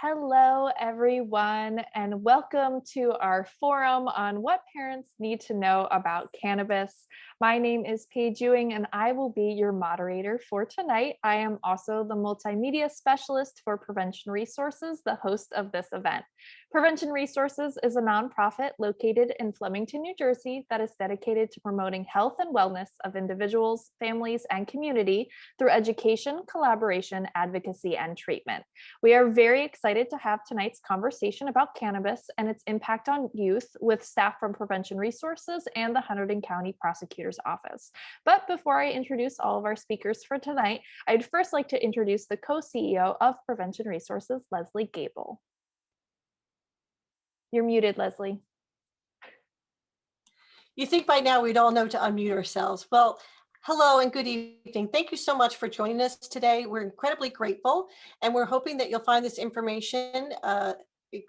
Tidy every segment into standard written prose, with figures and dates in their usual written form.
Hello, everyone, and welcome to our forum on what parents need to know about cannabis. My name is Paige Ewing, and I will be your moderator for tonight. I am also the multimedia specialist for Prevention Resources, the host of this event. Prevention Resources is a nonprofit located in Flemington, New Jersey, that is dedicated to promoting health and wellness of individuals, families, and community through education, collaboration, advocacy, and treatment. We are very excited to have tonight's conversation about cannabis and its impact on youth with staff from Prevention Resources and the Hunterdon County Prosecutor's Office. But before I introduce all of our speakers for tonight, I'd first like to introduce the co-CEO of Prevention Resources, Leslie Gable. You're muted, Leslie. You think by now we'd all know to unmute ourselves. Well, hello and good evening. Thank you so much for joining us today. We're incredibly grateful, and we're hoping that you'll find this information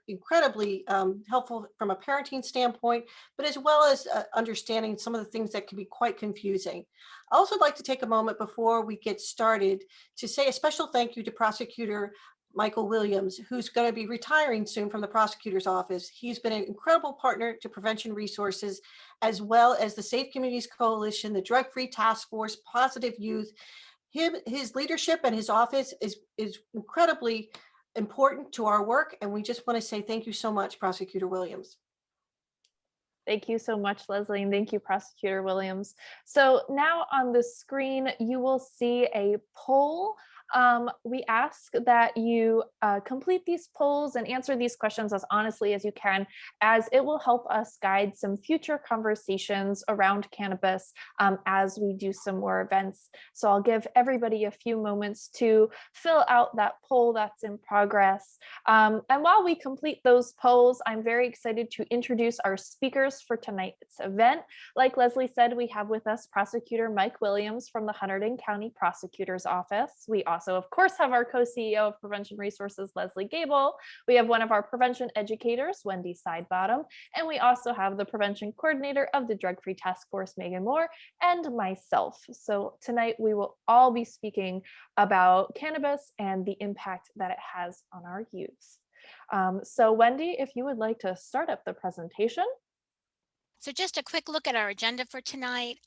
incredibly helpful from a parenting standpoint, but as well as understanding some of the things that can be quite confusing. I also like to take a moment before we get started to say a special thank you to Prosecutor Michael Williams, who's going to be retiring soon from the prosecutor's office. He's been an incredible partner to Prevention Resources, as well as the Safe Communities Coalition, the Drug Free Task Force, Positive Youth. His leadership and his office is incredibly important to our work, and we just want to say thank you so much, Prosecutor Williams. Thank you so much, Leslie, and thank you, Prosecutor Williams. So now on the screen, you will see a poll. We ask that you complete these polls and answer these questions as honestly as you can, as it will help us guide some future conversations around cannabis as we do some more events. So I'll give everybody a few moments to fill out that poll that's in progress. And while we complete those polls, I'm very excited to introduce our speakers for tonight's event. Like Leslie said, we have with us Prosecutor Mike Williams from the Hunterdon County Prosecutor's Office. We also, of course, have our co-CEO of Prevention Resources, Leslie Gable. We have one of our prevention educators, Wendy Sidebottom, and we also have the prevention coordinator of the Drug Free Task Force, Megan Moore, and myself. So tonight we will all be speaking about cannabis and the impact that it has on our youth. So Wendy, if you would like to start up the presentation. So just a quick look at our agenda for tonight.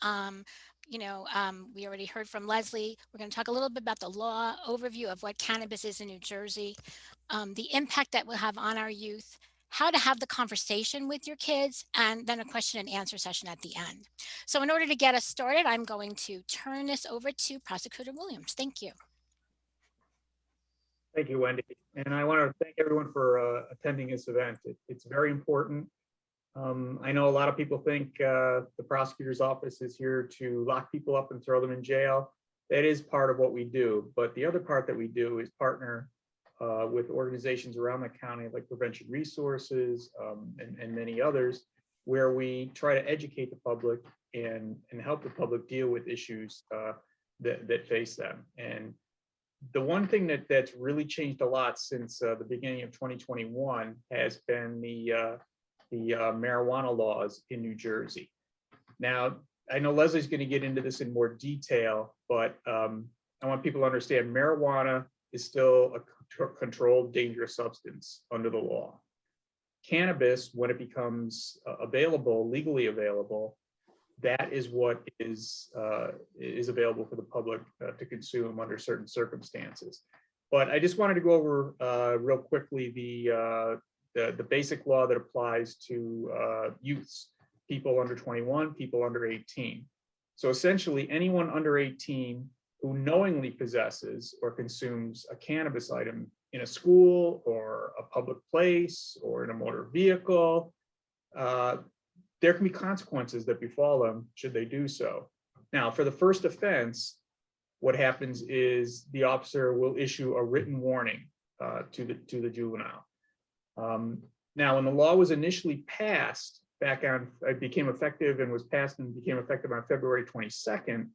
We already heard from Leslie. We're going to talk a little bit about the law overview of what cannabis is in New Jersey, the impact that will have on our youth, how to have the conversation with your kids, and then a question and answer session at the end. So in order to get us started, I'm going to turn this over to Prosecutor Williams. Thank you. Thank you, Wendy. And I want to thank everyone for attending this event. It's very important. I know a lot of people think the prosecutor's office is here to lock people up and throw them in jail. That is part of what we do. But the other part that we do is partner with organizations around the county like Prevention Resources and many others, where we try to educate the public and help the public deal with issues that face them. And the one thing that's really changed a lot since the beginning of 2021 has been the marijuana laws in New Jersey. Now, I know Leslie's going to get into this in more detail, but I want people to understand marijuana is still a controlled dangerous substance under the law. Cannabis, when it becomes legally available, that is what is available for the public to consume under certain circumstances. But I just wanted to go over real quickly the basic law that applies to youths, people under 21, people under 18. So essentially, anyone under 18 who knowingly possesses or consumes a cannabis item in a school or a public place or in a motor vehicle, there can be consequences that befall them should they do so. Now, for the first offense, what happens is the officer will issue a written warning to the juvenile. Now, when the law was initially passed it became effective and was passed and became effective on February 22nd,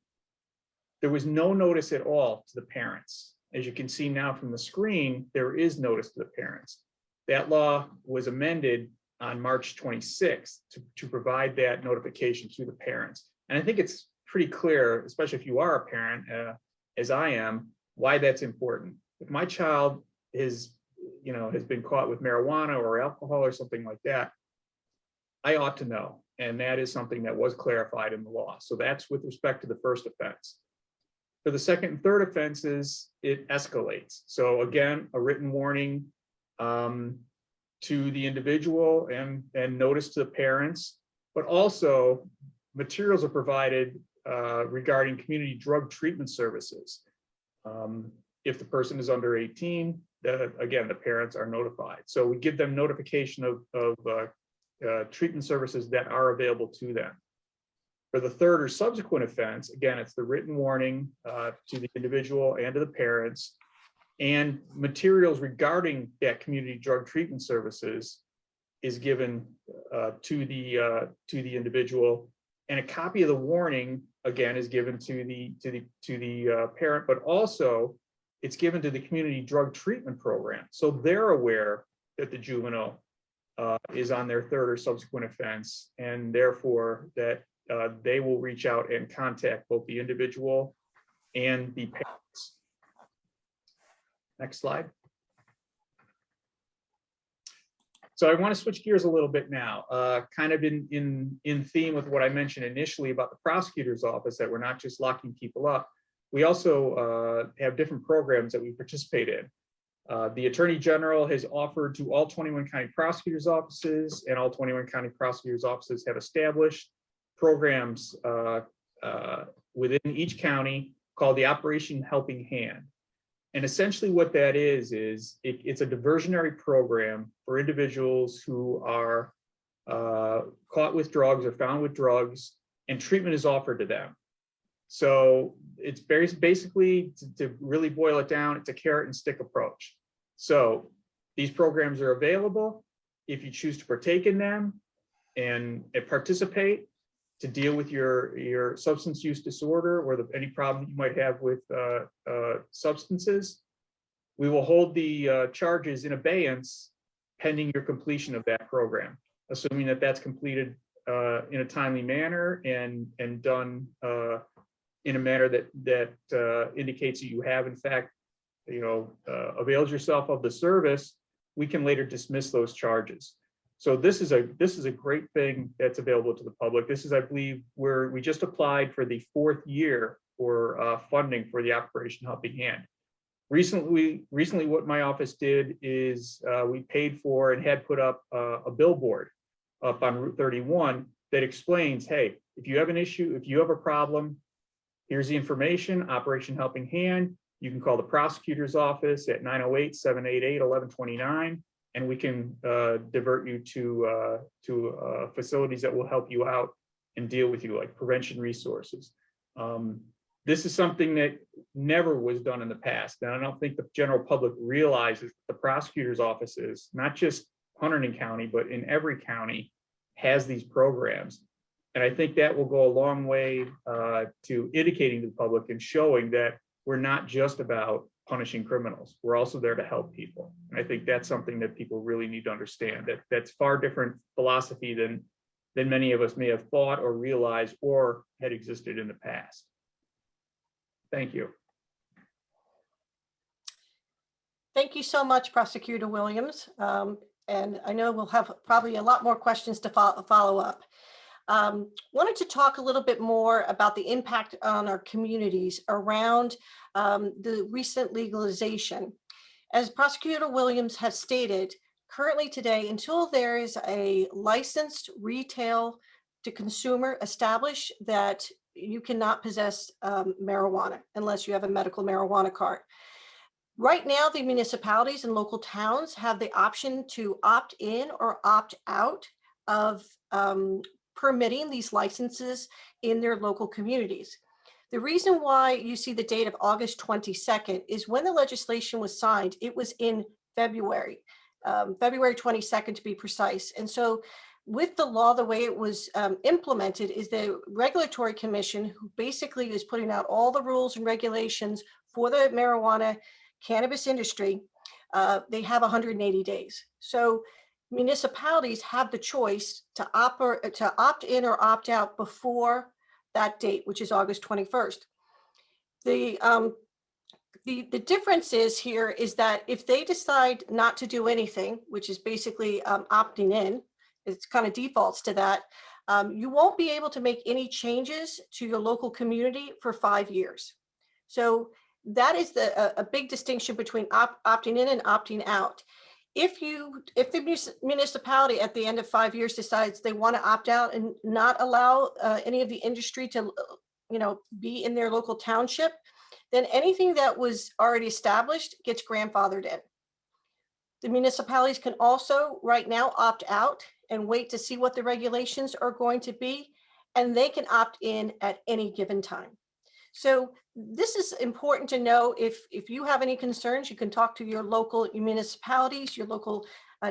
there was no notice at all to the parents. As you can see now from the screen, there is notice to the parents. That law was amended on March 26th to provide that notification to the parents. And I think it's pretty clear, especially if you are a parent, as I am, why that's important. If my child is has been caught with marijuana or alcohol or something like that, I ought to know. And that is something that was clarified in the law. So that's with respect to the first offense. For the second and third offenses, it escalates. So again, a written warning to the individual and notice to the parents, but also materials are provided regarding community drug treatment services. If the person is under 18, again, the parents are notified. So we give them notification of treatment services that are available to them. For the third or subsequent offense, again, it's the written warning to the individual and to the parents, and materials regarding that community drug treatment services is given to the individual, and a copy of the warning again is given to the parent, but also it's given to the community drug treatment program, so they're aware that the juvenile is on their third or subsequent offense, and therefore that they will reach out and contact both the individual and the parents. Next slide. So I want to switch gears a little bit now, kind of in theme with what I mentioned initially about the prosecutor's office, that we're not just locking people up. We also have different programs that we participate in. The Attorney General has offered to all 21 county prosecutors' offices, and all 21 county prosecutors' offices have established programs within each county called the Operation Helping Hand. And essentially what that is it's a diversionary program for individuals who are caught with drugs or found with drugs, and treatment is offered to them. So it's basically, to really boil it down, it's a carrot and stick approach. So these programs are available if you choose to partake in them and participate to deal with your substance use disorder or any problem you might have with substances. We will hold the charges in abeyance pending your completion of that program, assuming that that's completed in a timely manner and done in a manner that indicates that you have in fact availed yourself of the service. We can later dismiss those charges. So this is a great thing that's available to the public. This is, I believe, where we just applied for the 4th year for funding for the Operation Helping Hand. Recently, what my office did is we paid for and had put up a billboard up on Route 31 that explains, hey, if you have an issue, if you have a problem, here's the information, Operation Helping Hand. You can call the prosecutor's office at 908-788-1129, and we can divert you to facilities that will help you out and deal with you, like prevention resources. This is something that never was done in the past. And I don't think the general public realizes the prosecutor's offices, not just Hunterdon County, but in every county, has these programs. And I think that will go a long way to indicating to the public and showing that we're not just about punishing criminals. We're also there to help people. And I think that's something that people really need to understand, that that's far different philosophy than many of us may have thought or realized or had existed in the past. Thank you. Thank you so much, Prosecutor Williams. And I know we'll have probably a lot more questions to follow up. Wanted to talk a little bit more about the impact on our communities around the recent legalization. As Prosecutor Williams has stated, currently today, until there is a licensed retail to consumer established, that you cannot possess marijuana unless you have a medical marijuana card. Right now, the municipalities and local towns have the option to opt in or opt out of permitting these licenses in their local communities. The reason why you see the date of August 22nd is when the legislation was signed. It was in February, February 22nd to be precise. And so with the law, the way it was implemented is the Regulatory Commission, who basically is putting out all the rules and regulations for the marijuana cannabis industry. They have 180 days. So municipalities have the choice to opt in or opt out before that date, which is August 21st. The The difference is here is that if they decide not to do anything, which is basically opting in, it's kind of defaults to that, you won't be able to make any changes to your local community for 5 years. So that is a big distinction between opting in and opting out. If the municipality at the end of 5 years decides they want to opt out and not allow any of the industry to, be in their local township, then anything that was already established gets grandfathered in. The municipalities can also right now opt out and wait to see what the regulations are going to be, and they can opt in at any given time. So this is important to know. If you have any concerns, you can talk to your local municipalities, your local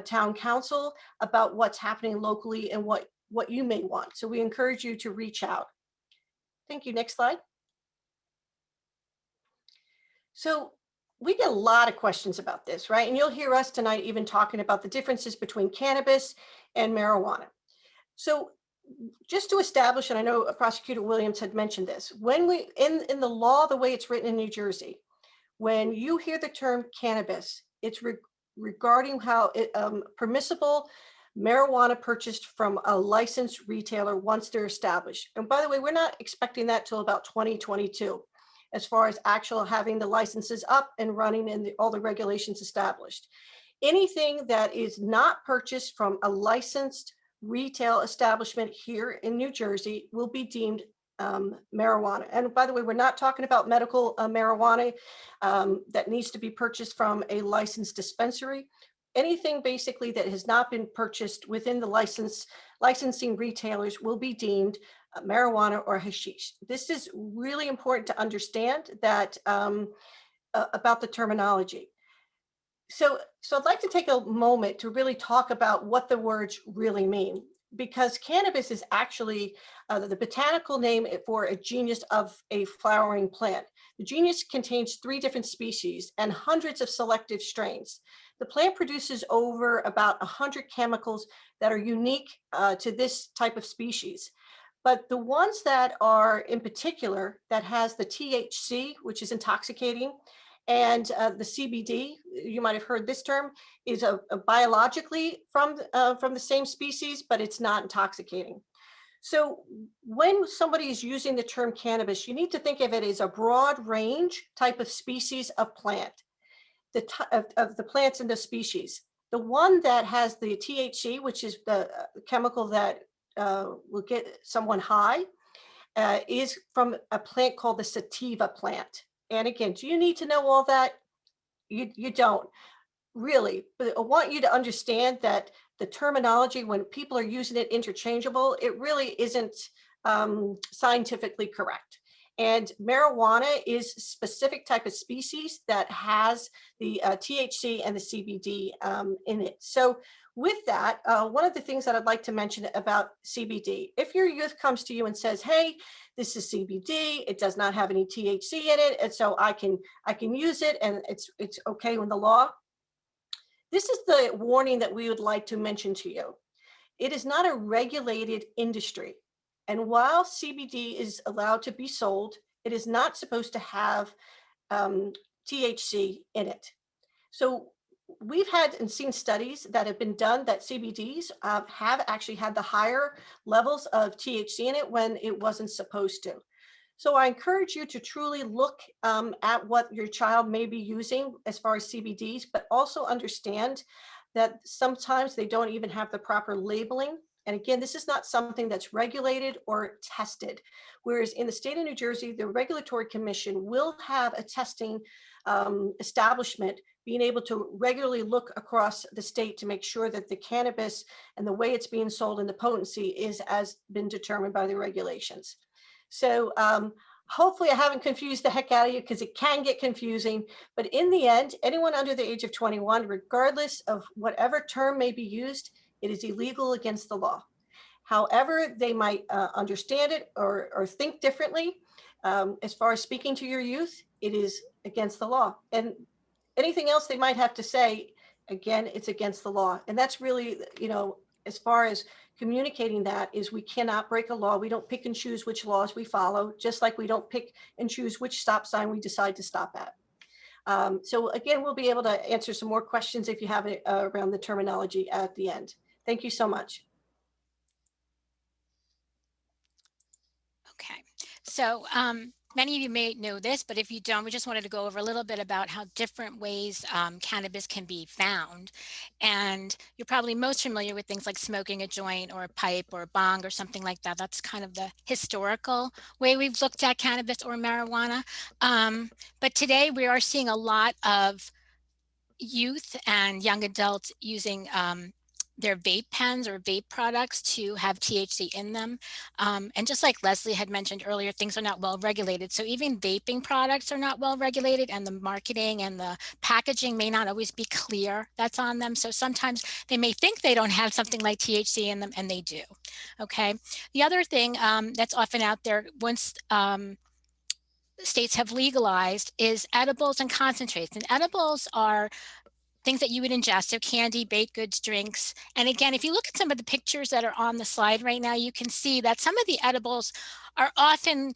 town council about what's happening locally and what you may want. So we encourage you to reach out. Thank you. Next slide. So we get a lot of questions about this, right? And you'll hear us tonight even talking about the differences between cannabis and marijuana. So just to establish, and I know Prosecutor Williams had mentioned this, when we, in the law, the way it's written in New Jersey, when you hear the term cannabis, it's regarding how permissible marijuana purchased from a licensed retailer once they're established. And by the way, we're not expecting that till about 2022, as far as actual having the licenses up and running and all the regulations established. Anything that is not purchased from a licensed retail establishment here in New Jersey will be deemed marijuana. And by the way, we're not talking about medical marijuana that needs to be purchased from a licensed dispensary. Anything basically that has not been purchased within the licensing retailers will be deemed marijuana or hashish. This is really important to understand that about the terminology. So I'd like to take a moment to really talk about what the words really mean, because cannabis is actually the botanical name for a genus of a flowering plant. The genus contains 3 different species and hundreds of selective strains. The plant produces over about 100 chemicals that are unique to this type of species. But the ones that are in particular that has the THC, which is intoxicating, and the CBD, you might have heard this term, is a biologically from the same species, but it's not intoxicating. So when somebody is using the term cannabis, you need to think of it as a broad range type of species of plant, of the plants in the species. The one that has the THC, which is the chemical that will get someone high, is from a plant called the sativa plant. And again, do you need to know all that? You don't really, but I want you to understand that the terminology, when people are using it interchangeable, it really isn't scientifically correct. And marijuana is a specific type of species that has the THC and the CBD in it. So with that, one of the things that I'd like to mention about CBD, if your youth comes to you and says, hey, this is CBD, it does not have any THC in it, and so I can use it and it's okay with the law. This is the warning that we would like to mention to you. It is not a regulated industry. And while CBD is allowed to be sold, it is not supposed to have THC in it. So we've had and seen studies that have been done that CBDs have actually had the higher levels of THC in it when it wasn't supposed to. So I encourage you to truly look at what your child may be using as far as CBDs, but also understand that sometimes they don't even have the proper labeling. And again, this is not something that's regulated or tested. Whereas in the state of New Jersey, the Regulatory Commission will have a testing establishment being able to regularly look across the state to make sure that the cannabis and the way it's being sold and the potency is as been determined by the regulations. So hopefully I haven't confused the heck out of you, because it can get confusing. But in the end, anyone under the age of 21, regardless of whatever term may be used, it is illegal against the law. However, they might understand it or think differently. As far as speaking to your youth, it is against the law. And anything else they might have to say, again, it's against the law. And that's really, as far as communicating that, is we cannot break a law. We don't pick and choose which laws we follow, just like we don't pick and choose which stop sign we decide to stop at. So again, we'll be able to answer some more questions if you have it around the terminology at the end. Thank you so much. Okay, so many of you may know this, but if you don't, we just wanted to go over a little bit about how different ways cannabis can be found. And you're probably most familiar with things like smoking a joint or a pipe or a bong or something like that. That's kind of the historical way we've looked at cannabis or marijuana. But today we are seeing a lot of youth and young adults using their vape pens or vape products to have THC in them. And just like Leslie had mentioned earlier, things are not well regulated. So even vaping products are not well regulated, and the marketing and the packaging may not always be clear that's on them. So sometimes they may think they don't have something like THC in them, and they do. Okay. The other thing that's often out there once states have legalized is edibles and concentrates. And edibles are things that you would ingest, so candy, baked goods, drinks. And again, if you look at some of the pictures that are on the slide right now, you can see that some of the edibles are often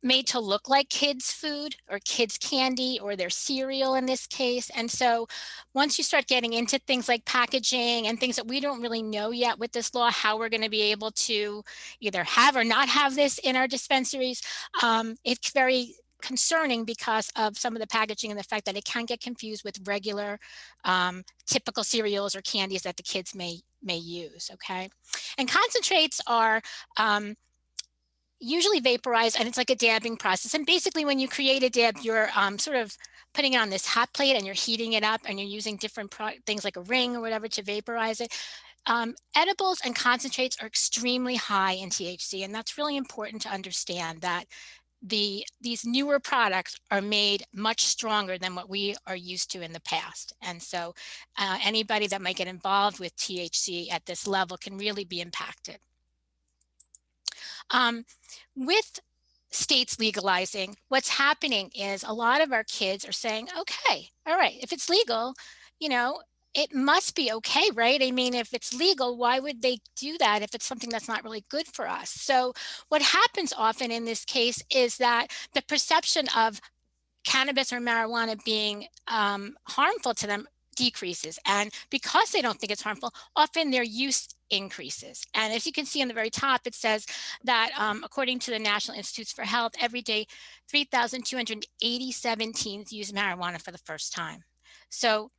made to look like kids' food or kids' candy or their cereal in this case. And so once you start getting into things like packaging and things that we don't really know yet with this law, how we're going to be able to either have or not have this in our dispensaries, it's very concerning because of some of the packaging and the fact that it can get confused with regular typical cereals or candies that the kids may use. Okay, and concentrates are usually vaporized, and it's like a dabbing process. And basically when you create a dab, you're sort of putting it on this hot plate and you're heating it up, and you're using different things like a ring or whatever to vaporize it. Edibles and concentrates are extremely high in THC, and that's really important to understand that these newer products are made much stronger than what we are used to in the past. And so anybody that might get involved with THC at this level can really be impacted. With states legalizing, what's happening is a lot of our kids are saying, okay, all right, if it's legal, you know, it must be okay, right? I mean, if it's legal, why would they do that if it's something that's not really good for us? So what happens often in this case is that the perception of cannabis or marijuana being harmful to them decreases. And because they don't think it's harmful, often their use increases. And as you can see on the very top, it says that according to the National Institutes for Health, every day 3,287 teens use marijuana for the first time. So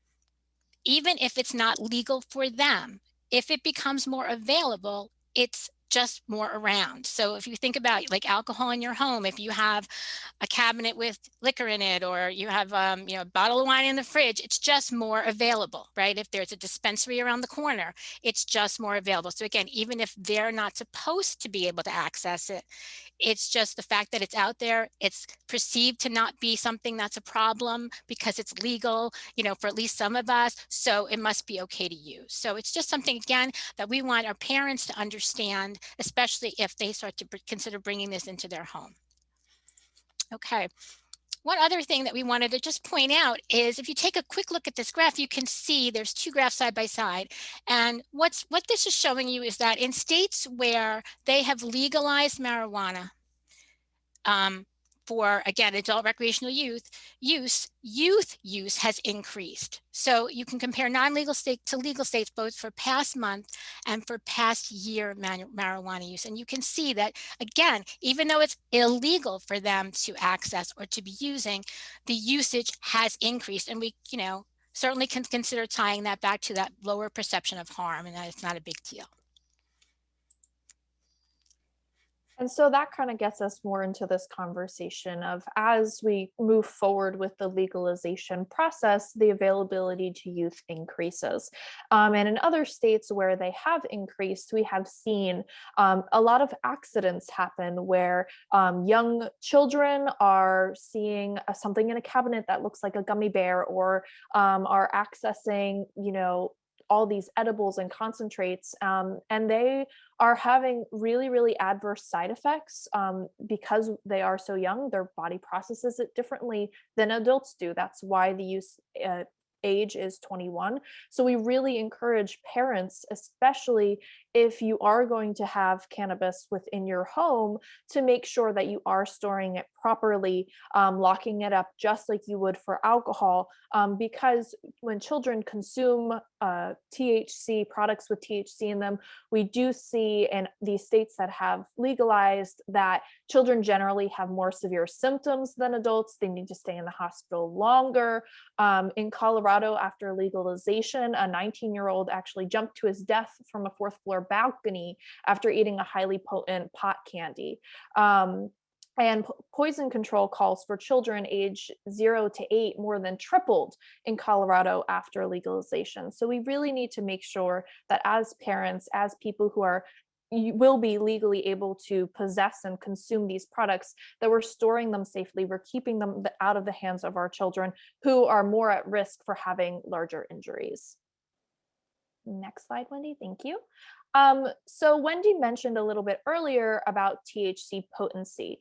even if it's not legal for them, if it becomes more available, it's just more around. So if you think about like alcohol in your home, if you have a cabinet with liquor in it, or you have you know, a bottle of wine in the fridge, it's just more available, right? If there's a dispensary around the corner, it's just more available. So again, even if they're not supposed to be able to access it, it's just the fact that it's out there. It's perceived to not be something that's a problem because it's legal, you know, for at least some of us. So it must be okay to use. So it's just something, again, that we want our parents to understand, especially if they start to consider bringing this into their home. Okay. One other thing that we wanted to just point out is if you take a quick look at this graph, you can see there's two graphs side by side. And what this is showing you is that in states where they have legalized marijuana, for, again, adult recreational youth use has increased. So you can compare non-legal state to legal states, both for past month and for past year marijuana use. And you can see that, again, even though it's illegal for them to access or to be using, the usage has increased. And we, you know, certainly can consider tying that back to that lower perception of harm, and that it's not a big deal. And so that kind of gets us more into this conversation of, as we move forward with the legalization process, the availability to youth increases. And in other states where they have increased, we have seen a lot of accidents happen where young children are seeing something in a cabinet that looks like a gummy bear, or are accessing, you know, all these edibles and concentrates, and they are having really, really adverse side effects because they are so young. Their body processes it differently than adults do. That's why the use age is 21. So we really encourage parents, especially if you are going to have cannabis within your home, to make sure that you are storing it properly, locking it up just like you would for alcohol, because when children consume THC, products with THC in them, we do see in these states that have legalized that children generally have more severe symptoms than adults. They need to stay in the hospital longer. In Colorado, after legalization, a 19-year-old actually jumped to his death from a fourth floor balcony after eating a highly potent pot candy. And poison control calls for children age 0 to 8 more than tripled in Colorado after legalization. So we really need to make sure that as parents, as people who will be legally able to possess and consume these products, that we're storing them safely, we're keeping them out of the hands of our children who are more at risk for having larger injuries. Next slide, Wendy, thank you. So Wendy mentioned a little bit earlier about THC potency.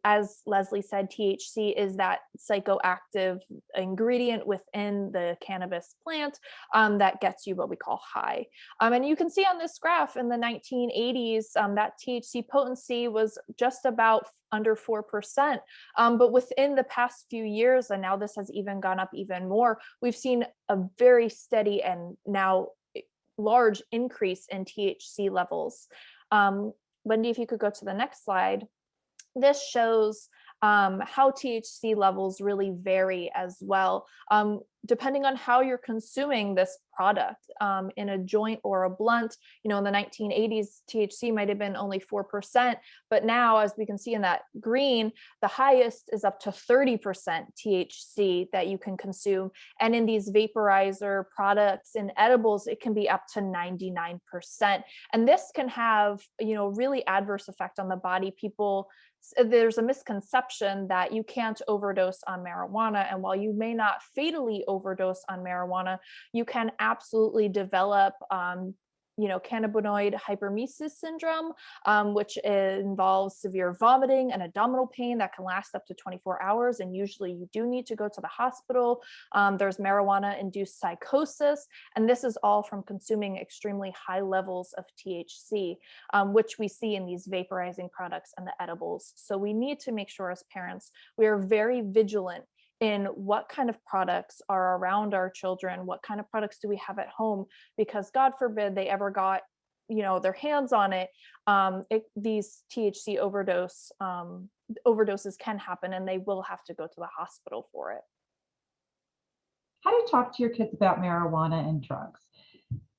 As Leslie said, THC is that psychoactive ingredient within the cannabis plant that gets you what we call high. And you can see on this graph in the 1980s, that THC potency was just about under 4%. But within the past few years, and now this has even gone up even more, we've seen a very steady and now large increase in THC levels. Wendy, if you could go to the next slide. This shows how THC levels really vary as well, depending on how you're consuming this product. In a joint or a blunt, in the 1980s, THC might have been only 4%, but now, as we can see in that green, the highest is up to 30% THC that you can consume. And in these vaporizer products and edibles, it can be up to 99%. And this can have, really adverse effect on the body. There's a misconception that you can't overdose on marijuana. And while you may not fatally overdose on marijuana, you can absolutely develop cannabinoid hyperemesis syndrome, which involves severe vomiting and abdominal pain that can last up to 24 hours. And usually you do need to go to the hospital. There's marijuana-induced psychosis. And this is all from consuming extremely high levels of THC, which we see in these vaporizing products and the edibles. So we need to make sure as parents, we are very vigilant in what kind of products are around our children, what kind of products do we have at home, because God forbid they ever got, their hands on it. These THC overdoses can happen, and they will have to go to the hospital for it. How do you talk to your kids about marijuana and drugs?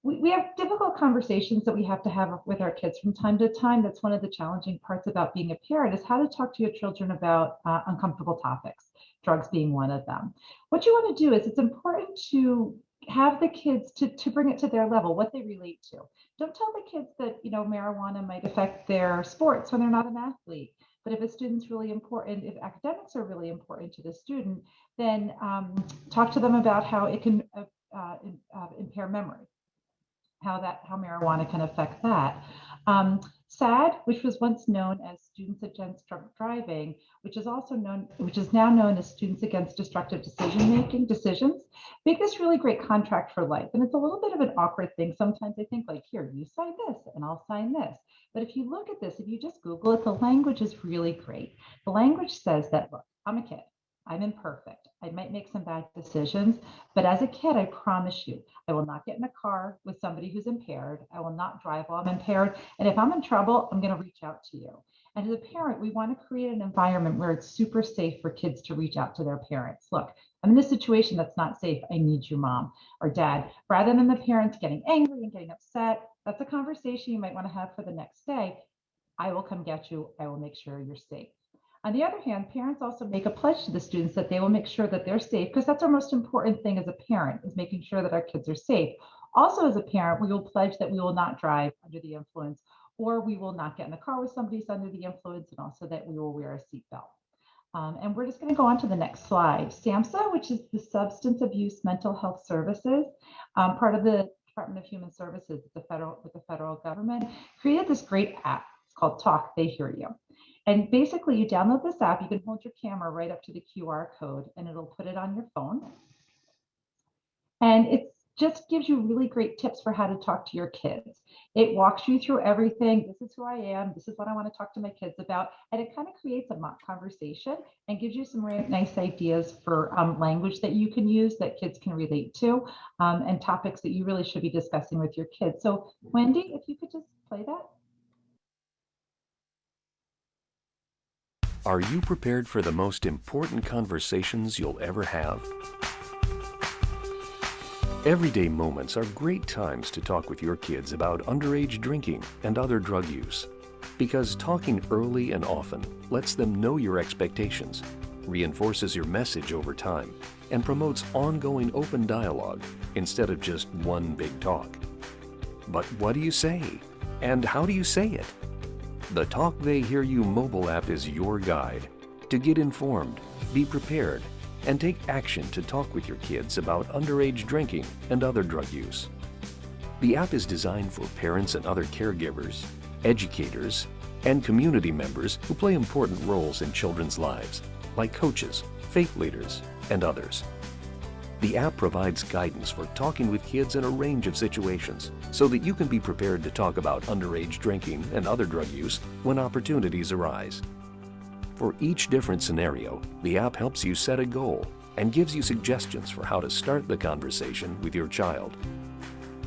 We have difficult conversations that we have to have with our kids from time to time. That's one of the challenging parts about being a parent, is how to talk to your children about uncomfortable topics, drugs being one of them. What you want to do is, it's important to have the kids to bring it to their level, what they relate to. Don't tell the kids that, marijuana might affect their sports when they're not an athlete. But if a student's really important, if academics are really important to the student, then talk to them about how it can impair memory. How marijuana can affect that. SAD, which was once known as Students Against Drunk Driving, which is now known as Students Against Destructive Decisions, make this really great contract for life. And it's a little bit of an awkward thing. Sometimes I think, like, here, you sign this and I'll sign this. But if you look at this, if you just Google it, the language is really great. The language says that, look, I'm a kid. I'm imperfect. I might make some bad decisions, but as a kid, I promise you, I will not get in a car with somebody who's impaired. I will not drive while I'm impaired. And if I'm in trouble, I'm going to reach out to you. And as a parent, we want to create an environment where it's super safe for kids to reach out to their parents. Look, I'm in a situation that's not safe. I need you, mom or dad. Rather than the parents getting angry and getting upset, that's a conversation you might want to have for the next day. I will come get you. I will make sure you're safe. On the other hand, parents also make a pledge to the students that they will make sure that they're safe, because that's our most important thing as a parent, is making sure that our kids are safe. Also, as a parent, we will pledge that we will not drive under the influence, or we will not get in the car with somebody who's under the influence, and also that we will wear a seatbelt. And we're just going to go on to the next slide. SAMHSA, which is the Substance Abuse Mental Health Services, part of the Department of Human Services with the federal government, created this great app. It's called Talk, They Hear You. And basically, you download this app, you can hold your camera right up to the QR code, and it'll put it on your phone. And it just gives you really great tips for how to talk to your kids. It walks you through everything. This is who I am. This is what I want to talk to my kids about. And it kind of creates a mock conversation and gives you some really nice ideas for language that you can use that kids can relate to, and topics that you really should be discussing with your kids. So Wendy, if you could just play that. Are you prepared for the most important conversations you'll ever have? Everyday moments are great times to talk with your kids about underage drinking and other drug use, because talking early and often lets them know your expectations, reinforces your message over time, and promotes ongoing open dialogue instead of just one big talk. But what do you say? And how do you say it? The Talk They Hear You mobile app is your guide to get informed, be prepared, and take action to talk with your kids about underage drinking and other drug use. The app is designed for parents and other caregivers, educators, and community members who play important roles in children's lives, like coaches, faith leaders, and others. The app provides guidance for talking with kids in a range of situations so that you can be prepared to talk about underage drinking and other drug use when opportunities arise. For each different scenario, the app helps you set a goal and gives you suggestions for how to start the conversation with your child.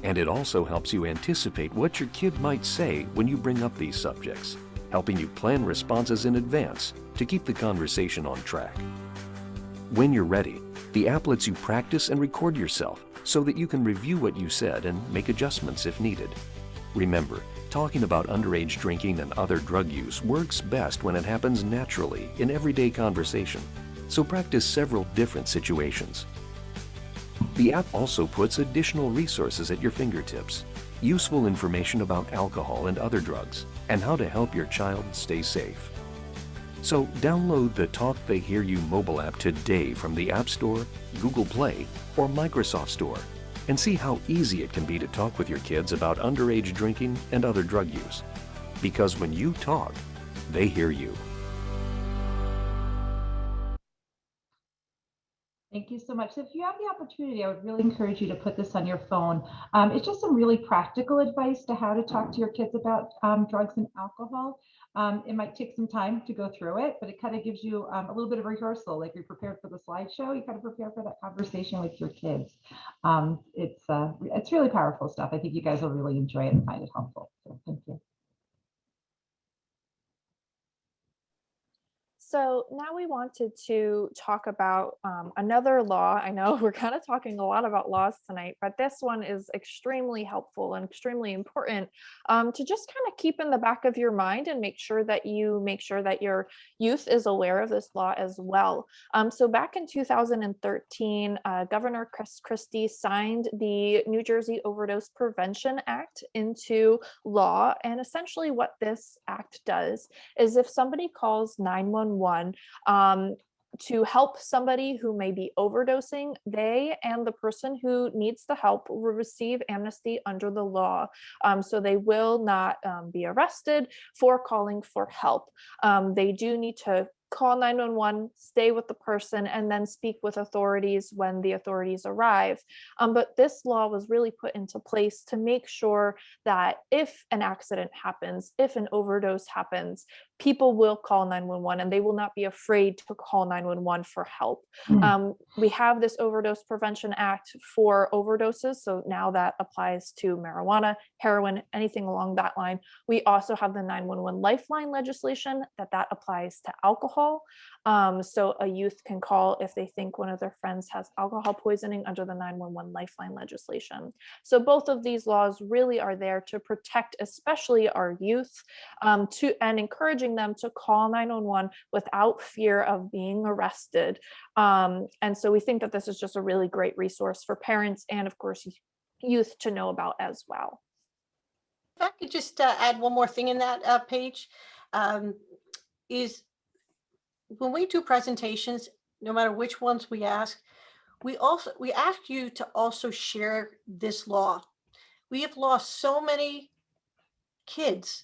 And it also helps you anticipate what your kid might say when you bring up these subjects, helping you plan responses in advance to keep the conversation on track. When you're ready, the app lets you practice and record yourself so that you can review what you said and make adjustments if needed. Remember, talking about underage drinking and other drug use works best when it happens naturally in everyday conversation, so practice several different situations. The app also puts additional resources at your fingertips, useful information about alcohol and other drugs, and how to help your child stay safe. So download the Talk They Hear You mobile app today from the App Store, Google Play, or Microsoft Store, and see how easy it can be to talk with your kids about underage drinking and other drug use. Because when you talk, they hear you. Thank you so much. So if you have the opportunity, I would really encourage you to put this on your phone. It's just some really practical advice to how to talk to your kids about drugs and alcohol. It might take some time to go through it, but it kind of gives you a little bit of rehearsal. Like you're prepared for the slideshow, you kind of prepare for that conversation with your kids. It's really powerful stuff. I think you guys will really enjoy it and find it helpful. So thank you. So now we wanted to talk about another law. I know we're kind of talking a lot about laws tonight, but this one is extremely helpful and extremely important to just kind of keep in the back of your mind and make sure that your youth is aware of this law as well. So back in 2013, Governor Chris Christie signed the New Jersey Overdose Prevention Act into law. And essentially what this act does is if somebody calls 911 to help somebody who may be overdosing, they and the person who needs the help will receive amnesty under the law. So they will not be arrested for calling for help. They do need to call 911, stay with the person, and then speak with authorities when the authorities arrive. But this law was really put into place to make sure that if an accident happens, if an overdose happens, people will call 911 and they will not be afraid to call 911 for help. We have this Overdose Prevention Act for overdoses. So now that applies to marijuana, heroin, anything along that line. We also have the 911 Lifeline legislation that applies to alcohol. So a youth can call if they think one of their friends has alcohol poisoning under the 911 Lifeline legislation. So both of these laws really are there to protect, especially our youth, and encouraging them to call 911 without fear of being arrested. And so we think that this is just a really great resource for parents and, of course, youth to know about as well. If I could just add one more thing in that page, is when we do presentations, no matter which ones we ask you to also share this law. We have lost so many kids,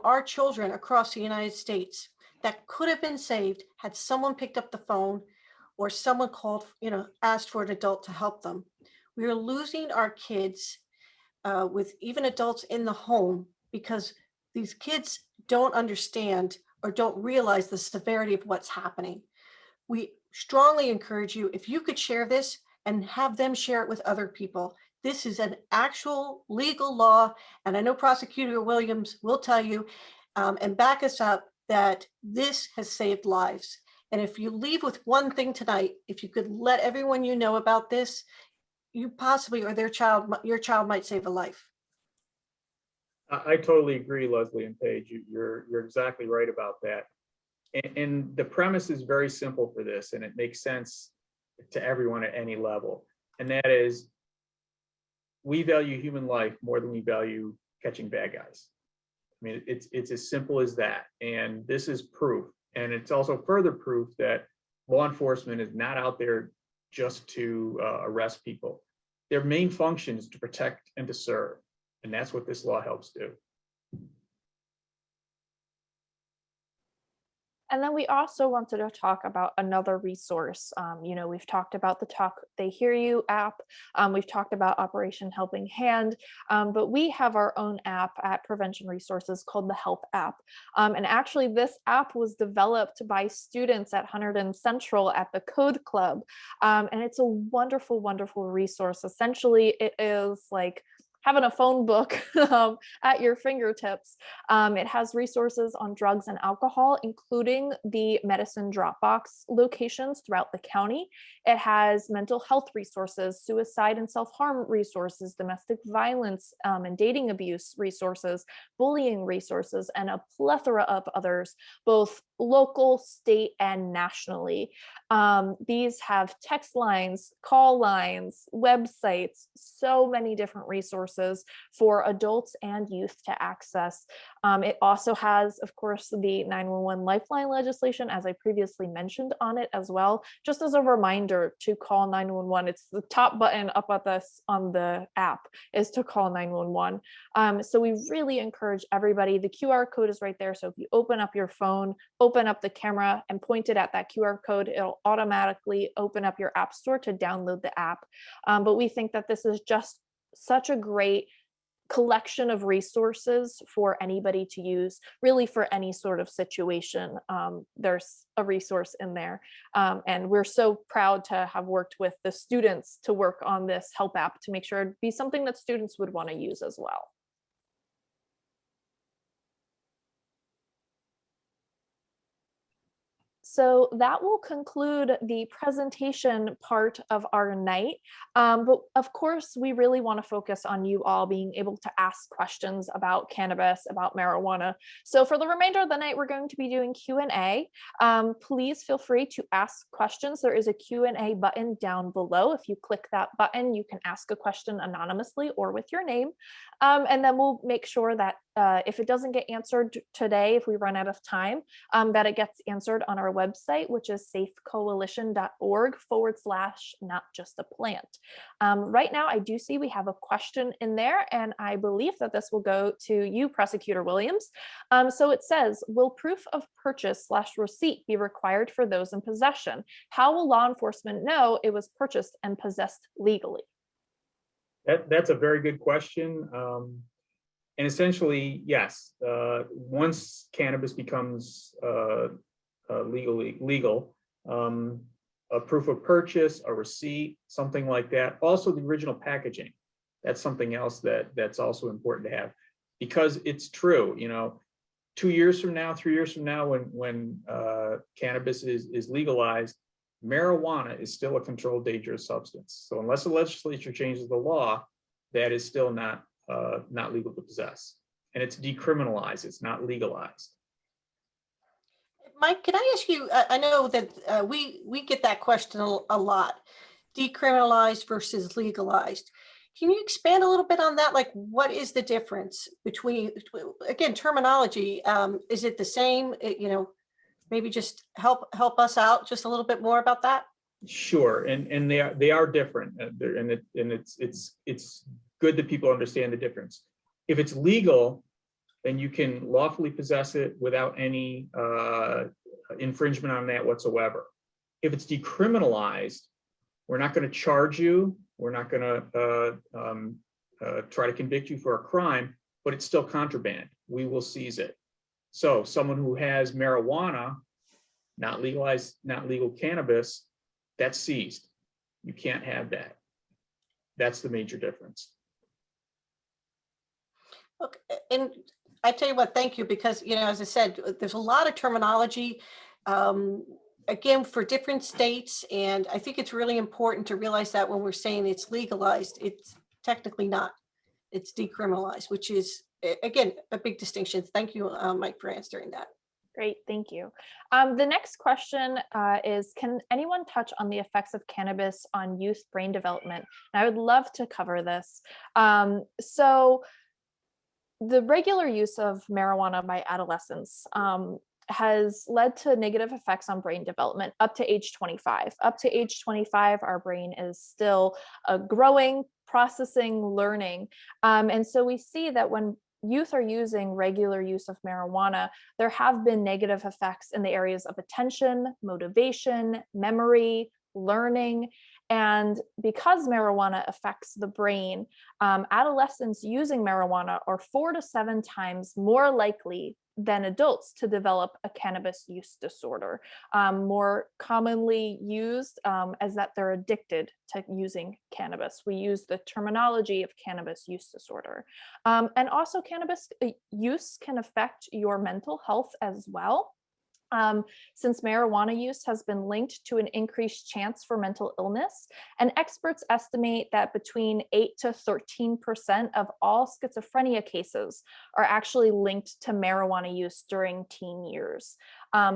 our children across the United States that could have been saved had someone picked up the phone or someone called, asked for an adult to help them. We are losing our kids with even adults in the home because these kids don't understand or don't realize the severity of what's happening. We strongly encourage you, if you could share this and have them share it with other people. This is an actual legal law, and I know Prosecutor Williams will tell you and back us up that this has saved lives. And if you leave with one thing tonight, if you could let everyone you know about this, you possibly or your child might save a life. I totally agree, Leslie and Paige. You're exactly right about that. And the premise is very simple for this, and it makes sense to everyone at any level. And that is, we value human life more than we value catching bad guys. I mean, it's as simple as that. And this is proof. And it's also further proof that law enforcement is not out there just to arrest people. Their main function is to protect and to serve. And that's what this law helps do. And then we also wanted to talk about another resource. We've talked about the Talk They Hear You app. We've talked about Operation Helping Hand, but we have our own app at Prevention Resources called the Help app. And actually this app was developed by students at Hunterdon Central at the Code Club. And it's a wonderful, wonderful resource. Essentially, it is like having a phone book at your fingertips. It has resources on drugs and alcohol, including the medicine drop box locations throughout the county. It has mental health resources, suicide and self-harm resources, domestic violence and dating abuse resources, bullying resources, and a plethora of others, both local, state, and nationally. These have text lines, call lines, websites, so many different resources for adults and youth to access. It also has, of course, the 911 Lifeline legislation, as I previously mentioned, on it as well. Just as a reminder to call 911, it's the top button up at this on the app is to call 911. So we really encourage everybody. The QR code is right there. So if you open up your phone, open up the camera and point it at that QR code, it'll automatically open up your app store to download the app. But we think that this is just such a great collection of resources for anybody to use, really for any sort of situation. There's a resource in there. And we're so proud to have worked with the students to work on this Help app to make sure it'd be something that students would want to use as well. So that will conclude the presentation part of our night. But of course, we really want to focus on you all being able to ask questions about cannabis, about marijuana. So for the remainder of the night, we're going to be doing Q&A. Please feel free to ask questions. There is a Q&A button down below. If you click that button, you can ask a question anonymously or with your name. And then we'll make sure that if it doesn't get answered today, if we run out of time, that it gets answered on our website, which is safecoalition.org/notjustaplant. Right now, I do see we have a question in there, and I believe that this will go to you, Prosecutor Williams. So it says, will proof of purchase/receipt be required for those in possession? How will law enforcement know it was purchased and possessed legally? That's a very good question. And essentially, yes, once cannabis becomes legal, a proof of purchase, a receipt, something like that. Also, the original packaging. That's something else that's also important to have, because it's true. 2 years from now, 3 years from now, when cannabis is legalized, marijuana is still a controlled dangerous substance. So unless the legislature changes the law, that is still not legal to possess, and it's decriminalized. It's not legalized. Mike, can I ask you, I know that we get that question a lot, decriminalized versus legalized. Can you expand a little bit on that? Like, what is the difference between, again, terminology? Is it the same? Maybe just help us out just a little bit more about that. Sure, and they are different, and it's good that people understand the difference. If it's legal, then you can lawfully possess it without any infringement on that whatsoever. if it's decriminalized, we're not going to charge you. We're not going to try to convict you for a crime, but it's still contraband. We will seize it. So someone who has marijuana, not legalized, not legal cannabis, that's seized. You can't have that. That's the major difference. Okay, and I tell you what, thank you, because, you know, as I said, there's a lot of terminology, again, for different states. And I think it's really important to realize that when we're saying it's legalized, it's technically not. It's decriminalized, which is, again, a big distinction. Thank you, Mike, for answering that. Great, thank you. The next question is, can anyone touch on the effects of cannabis on youth brain development? And I would love to cover this. So the regular use of marijuana by adolescents has led to negative effects on brain development up to age 25. Up to age 25, our brain is still growing, processing, learning. And so we see that when youth are using regular use of marijuana, there have been negative effects in the areas of attention, motivation, memory, learning. And because marijuana affects the brain, adolescents using marijuana are 4 to 7 times more likely than adults to develop a cannabis use disorder. More commonly used as that they're addicted to using cannabis. We use the terminology of cannabis use disorder. And also cannabis use can affect your mental health as well. Since marijuana use has been linked to an increased chance for mental illness, and experts estimate that between 8 to 13% of all schizophrenia cases are actually linked to marijuana use during teen years.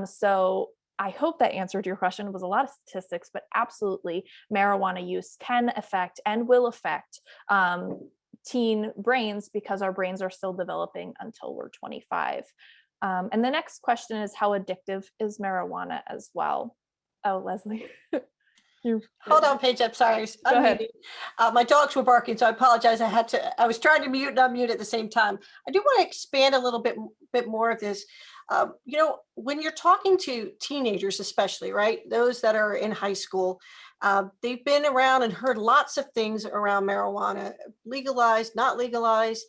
So I hope that answered your question. It was a lot of statistics, but absolutely marijuana use can affect and will affect teen brains because our brains are still developing until we're 25. And the next question is, how addictive is marijuana as well? Oh, Leslie. Hold on, Paige, I'm sorry. Go ahead. My dogs were barking, so I apologize. I was trying to mute and unmute at the same time. I do want to expand a little bit more of this. You know, when you're talking to teenagers, especially, right, those that are in high school, they've been around and heard lots of things around marijuana, legalized, not legalized.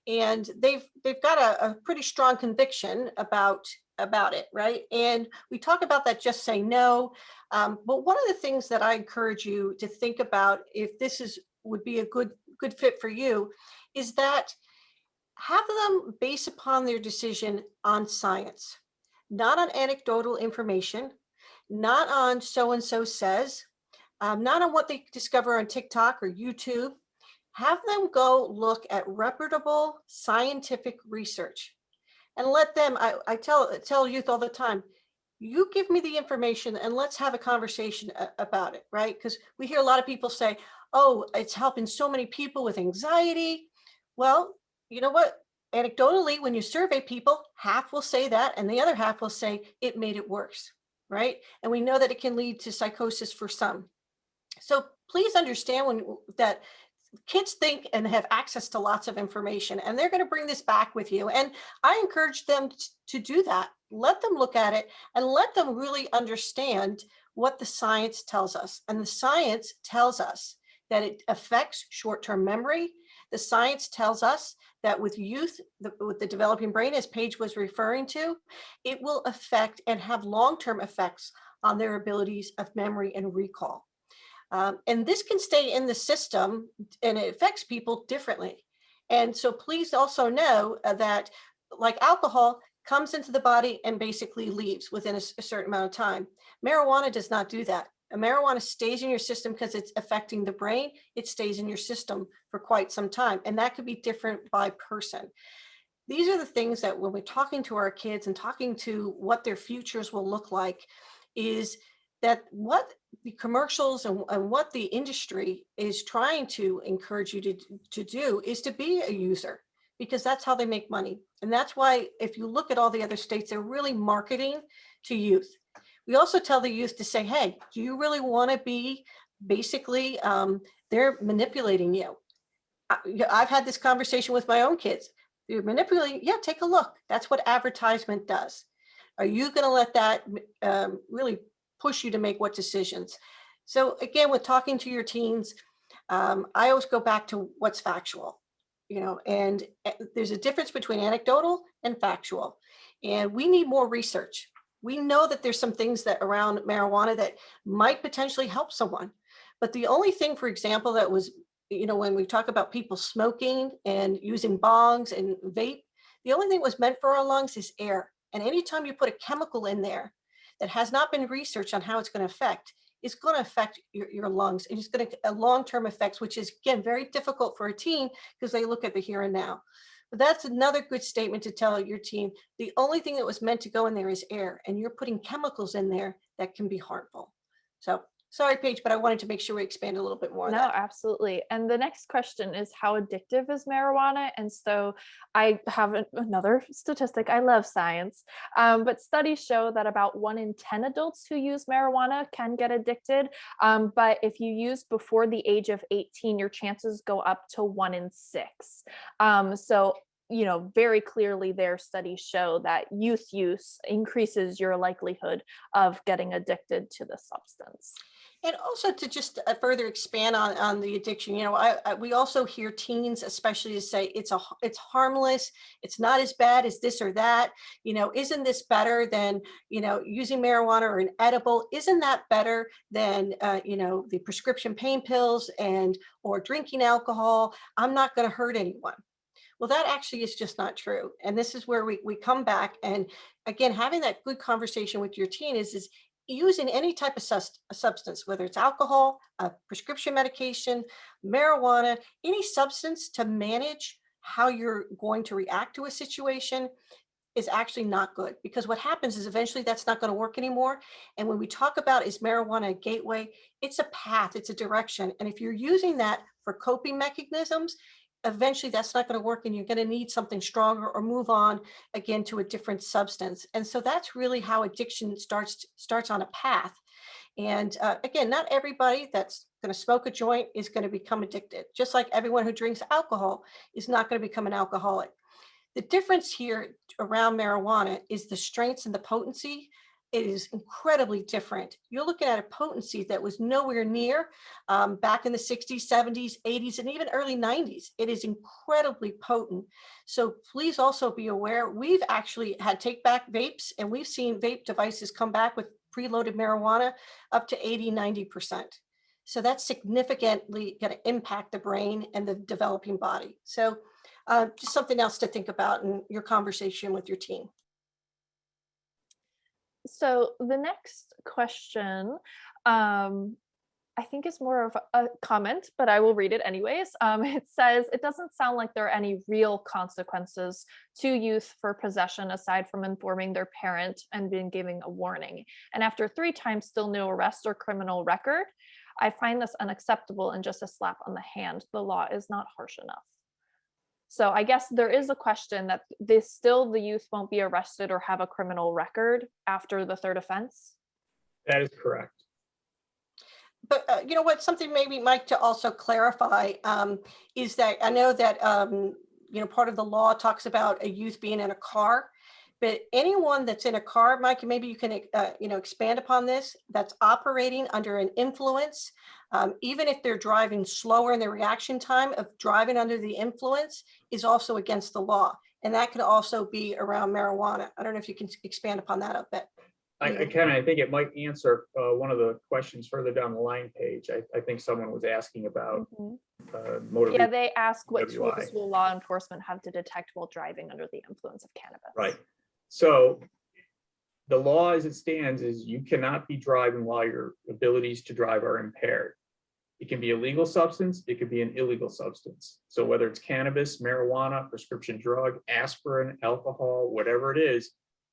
And they've got a pretty strong conviction about it, right? And we talk about that just say no. But one of the things that I encourage you to think about, if this would be a good fit for you, is that have them base upon their decision on science, not on anecdotal information, not on so-and-so says, not on what they discover on TikTok or YouTube. Have them go look at reputable scientific research and let them, I tell youth all the time, you give me the information and let's have a conversation about it, right? Because we hear a lot of people say, oh, it's helping so many people with anxiety. Well, you know what? Anecdotally, when you survey people, half will say that and the other half will say it made it worse, right? And we know that it can lead to psychosis for some. So please understand that kids think and have access to lots of information, and they're going to bring this back with you. And I encourage them to do that. Let them look at it and let them really understand what the science tells us. And the science tells us that it affects short-term memory. The science tells us that with youth, with the developing brain, as Paige was referring to, it will affect and have long-term effects on their abilities of memory and recall. And this can stay in the system and it affects people differently. And so please also know that, like alcohol, comes into the body and basically leaves within a certain amount of time. Marijuana does not do that. Marijuana stays in your system because it's affecting the brain. It stays in your system for quite some time. And that could be different by person. These are the things that when we're talking to our kids and talking to what their futures will look like, is that what the commercials and what the industry is trying to encourage you to do is to be a user, because that's how they make money. And that's why if you look at all the other states, they're really marketing to youth. We also tell the youth to say, hey, do you really want to be basically, they're manipulating you. I've had this conversation with my own kids. You're manipulating, yeah, take a look. That's what advertisement does. Are you going to let that really push you to make what decisions. So again, with talking to your teens, I always go back to what's factual, and there's a difference between anecdotal and factual, and we need more research. We know that there's some things that around marijuana that might potentially help someone, but the only thing, for example, that was, when we talk about people smoking and using bongs and vape, the only thing that was meant for our lungs is air. And anytime you put a chemical in there that has not been researched on how it's going to affect, it's going to affect your lungs. And it's going to long-term effects, which is, again, very difficult for a teen because they look at the here and now. But that's another good statement to tell your teen. The only thing that was meant to go in there is air, and you're putting chemicals in there that can be harmful. So sorry, Paige, but I wanted to make sure we expand a little bit more on No, that. absolutely. And the next question is, how addictive is marijuana? And so I have another statistic. I love science, but studies show that about 1 in 10 adults who use marijuana can get addicted. But if you use before the age of 18, your chances go up to 1 in 6. So very clearly their studies show that youth use increases your likelihood of getting addicted to the substance. And also to just further expand on the addiction, we also hear teens, especially, to say it's harmless, it's not as bad as this or that. Isn't this better than using marijuana or an edible? Isn't that better than the prescription pain pills or drinking alcohol? I'm not going to hurt anyone. Well, that actually is just not true. And this is where we come back, and again, having that good conversation with your teen is using any type of substance, whether it's alcohol, a prescription medication, marijuana, any substance to manage how you're going to react to a situation is actually not good, because what happens is eventually that's not going to work anymore. And when we talk about, is marijuana a gateway, it's a path, it's a direction. And if you're using that for coping mechanisms, eventually that's not going to work, and you're going to need something stronger or move on again to a different substance. And so that's really how addiction starts on a path. And again, not everybody that's going to smoke a joint is going to become addicted, just like everyone who drinks alcohol is not going to become an alcoholic. The difference here around marijuana is the strengths and the potency. It is incredibly different. You're looking at a potency that was nowhere near back in the 60s, 70s, 80s, and even early 90s. It is incredibly potent. So please also be aware, we've actually had take back vapes, and we've seen vape devices come back with preloaded marijuana up to 80, 90%. So that's significantly going to impact the brain and the developing body. So just something else to think about in your conversation with your teen. So the next question, I think is more of a comment, but I will read it anyways. It says, it doesn't sound like there are any real consequences to youth for possession aside from informing their parent and being giving a warning. And after 3 times, still no arrest or criminal record. I find this unacceptable and just a slap on the hand. The law is not harsh enough. So I guess there is a question that the youth won't be arrested or have a criminal record after the 3rd offense. That is correct. But you know what, something maybe, Mike, to also clarify is that I know that, part of the law talks about a youth being in a car, but anyone that's in a car, Mike, maybe you can, expand upon this, that's operating under an influence, even if they're driving slower in their reaction time of driving under the influence, is also against the law. And that can also be around marijuana. I don't know if you can expand upon that a bit. I can. I think it might answer one of the questions further down the line, Paige. I think someone was asking about motor. Yeah, they ask what WI. tools will law enforcement have to detect while driving under the influence of cannabis. Right. So the law as it stands is you cannot be driving while your abilities to drive are impaired. It can be a legal substance, it could be an illegal substance. So whether it's cannabis, marijuana, prescription drug, aspirin, alcohol, whatever it is,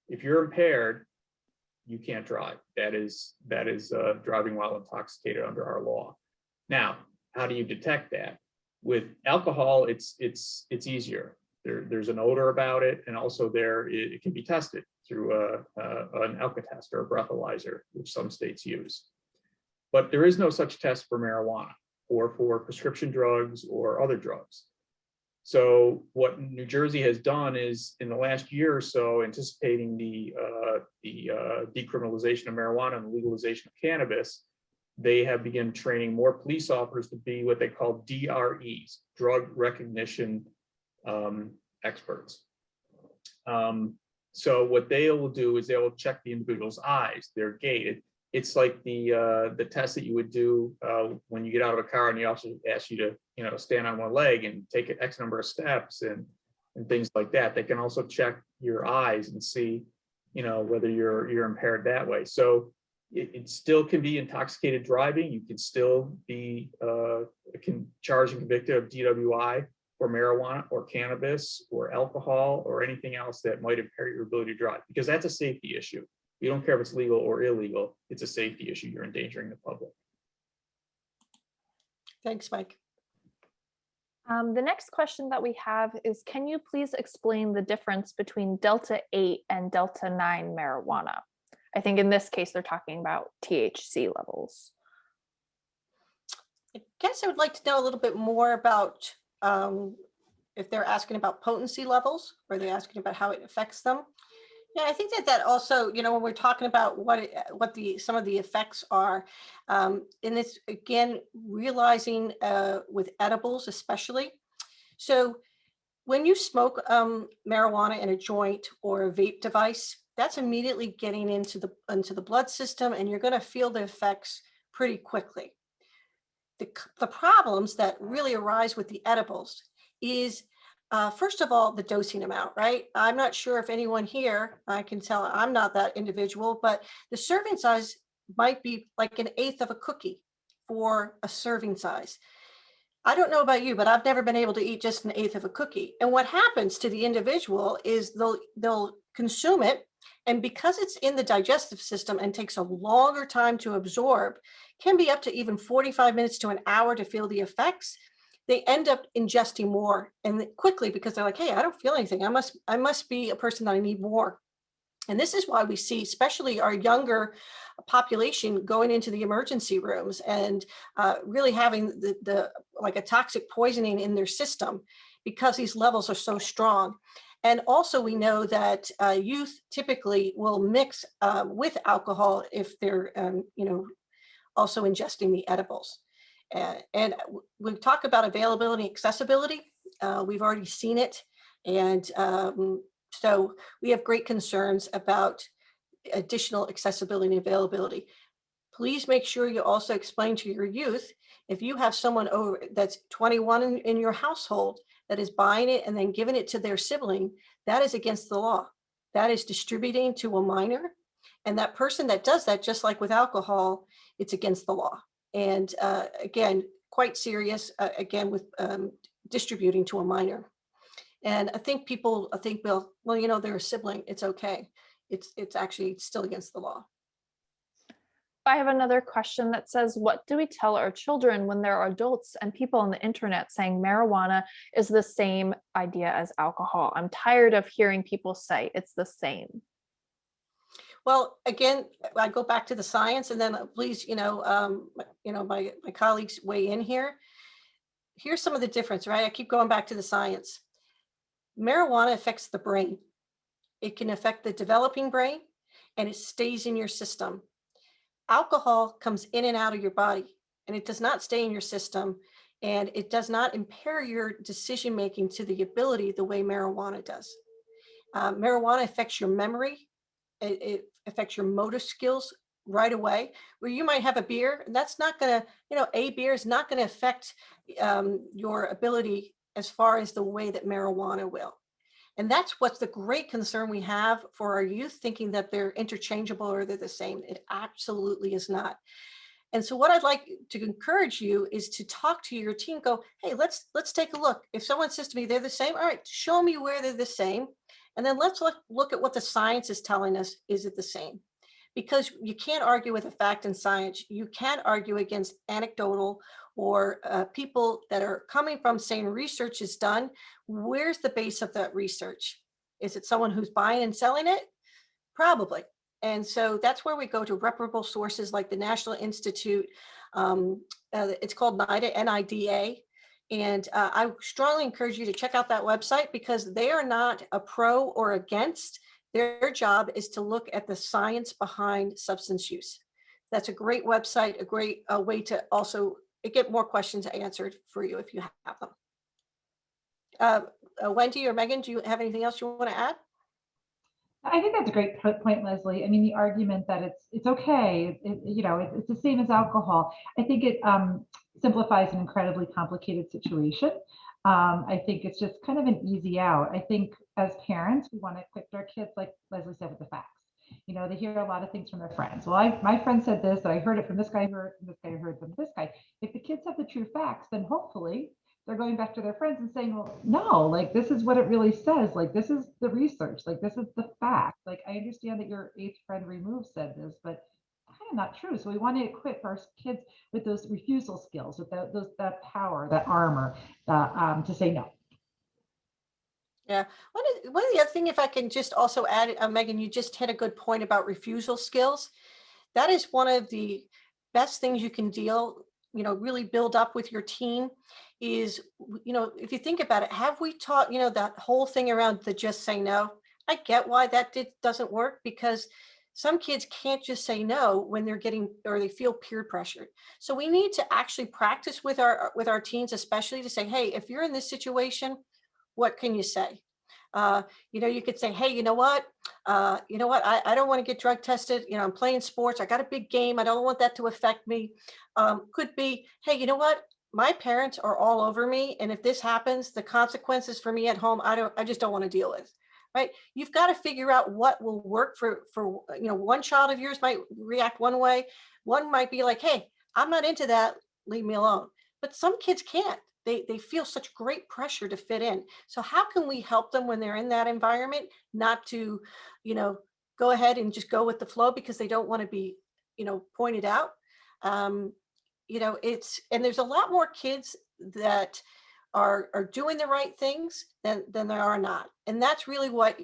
if you're impaired, you can't drive. That is driving while intoxicated under our law. Now, how do you detect that? With alcohol, it's easier. There's an odor about it, and also it can be tested through an alka-test or a breathalyzer, which some states use. But there is no such test for marijuana or for prescription drugs or other drugs. So what New Jersey has done is, in the last year or so, anticipating the decriminalization of marijuana and the legalization of cannabis, they have begun training more police officers to be what they call DREs, drug recognition experts. So what they will do is they will check the individual's eyes, their gait. It's like the test that you would do when you get out of a car and the officer asks you to stand on one leg and take an X number of steps and things like that. They can also check your eyes and see whether you're impaired that way. So it still can be intoxicated driving. You can still be charged and convicted of DWI or marijuana or cannabis or alcohol or anything else that might impair your ability to drive, because that's a safety issue. You don't care if it's legal or illegal. It's a safety issue. You're endangering the public. Thanks, Mike. The next question that we have is, can you please explain the difference between Delta 8 and Delta 9 marijuana? I think in this case, they're talking about THC levels. I guess I would like to know a little bit more about if they're asking about potency levels, or they're asking about how it affects them. Yeah, I think that also, when we're talking about what some of the effects are, and it's again realizing with edibles especially. So when you smoke marijuana in a joint or a vape device, that's immediately getting into the blood system, and you're going to feel the effects pretty quickly. The problems that really arise with the edibles is, first of all, the dosing amount, right? I'm not sure if anyone here, I can tell I'm not that individual, but the serving size might be like an eighth of a cookie for a serving size. I don't know about you, but I've never been able to eat just an eighth of a cookie. And what happens to the individual is they'll consume it. And because it's in the digestive system and takes a longer time to absorb, can be up to even 45 minutes to an hour to feel the effects, they end up ingesting more and quickly, because they're like, hey, I don't feel anything. I must be a person that I need more. And this is why we see, especially our younger population, going into the emergency rooms and really having the like a toxic poisoning in their system, because these levels are so strong. And also we know that youth typically will mix with alcohol if they're, also ingesting the edibles. And we talk about availability, accessibility. We've already seen it. And so we have great concerns about additional accessibility and availability. Please make sure you also explain to your youth, if you have someone over that's 21 in your household that is buying it and then giving it to their sibling, that is against the law. That is distributing to a minor. And that person that does that, just like with alcohol, it's against the law. And again, quite serious, again, with distributing to a minor. And I think people think, well, they're a sibling, it's okay. It's actually still against the law. I have another question that says, what do we tell our children when there are adults and people on the internet saying marijuana is the same idea as alcohol? I'm tired of hearing people say it's the same. Well, again, I go back to the science, and then please, my colleagues weigh in here. Here's some of the difference, right? I keep going back to the science. Marijuana affects the brain. It can affect the developing brain, and it stays in your system. Alcohol comes in and out of your body, and it does not stay in your system, and it does not impair your decision-making to the ability the way marijuana does. Marijuana affects your memory. It affects your motor skills right away, where you might have a beer. That's not going to, a beer is not going to affect your ability as far as the way that marijuana will. And that's what's the great concern we have for our youth, thinking that they're interchangeable or they're the same. It absolutely is not. And so what I'd like to encourage you is to talk to your team, go, hey, let's take a look. If someone says to me, they're the same, all right, show me where they're the same. And then let's look at what the science is telling us. Is it the same? Because you can't argue with a fact and science. You can't argue against anecdotal or people that are coming from saying research is done. Where's the base of that research? Is it someone who's buying and selling it? Probably. And so that's where we go to reputable sources like the National Institute. It's called NIDA, N-I-D-A. And I strongly encourage you to check out that website because they are not a pro or against. Their job is to look at the science behind substance use. That's a great website, a great way to also get more questions answered for you if you have them. Wendy or Megan, do you have anything else you want to add? I think that's a great point, Leslie. I mean, the argument that it's okay, it's the same as alcohol. I think it simplifies an incredibly complicated situation. I think it's just kind of an easy out. I think as parents, we want to equip our kids, like Leslie said, with the facts. They hear a lot of things from their friends. Well, my friend said this, I heard it from this guy, heard from this guy, heard from this guy. If the kids have the true facts, then hopefully they're going back to their friends and saying, well, no, like this is what it really says. Like this is the research. Like this is the fact. Like I understand that your eighth friend removed said this, but kind of not true. So we want to equip our kids with those refusal skills, with that power, that armor to say no. Yeah, one of the other thing, if I can just also add, Megan, you just hit a good point about refusal skills. That is one of the best things you can really build up with your teen is, if you think about it, have we taught, that whole thing around the just say no? I get why that doesn't work because some kids can't just say no when they're getting or they feel peer pressured. So we need to actually practice with our teens, especially to say, hey, if you're in this situation, what can you say? You could say, hey, you know what? I don't want to get drug tested. I'm playing sports. I got a big game. I don't want that to affect me. Could be, hey, you know what? My parents are all over me. And if this happens, the consequences for me at home, I just don't want to deal with. Right. You've got to figure out what will work for one child of yours might react one way. One might be like, hey, I'm not into that. Leave me alone. But some kids can't. They feel such great pressure to fit in. So how can we help them when they're in that environment, not to, go ahead and just go with the flow because they don't want to be, pointed out. And there's a lot more kids that are doing the right things than there are not. And that's really what,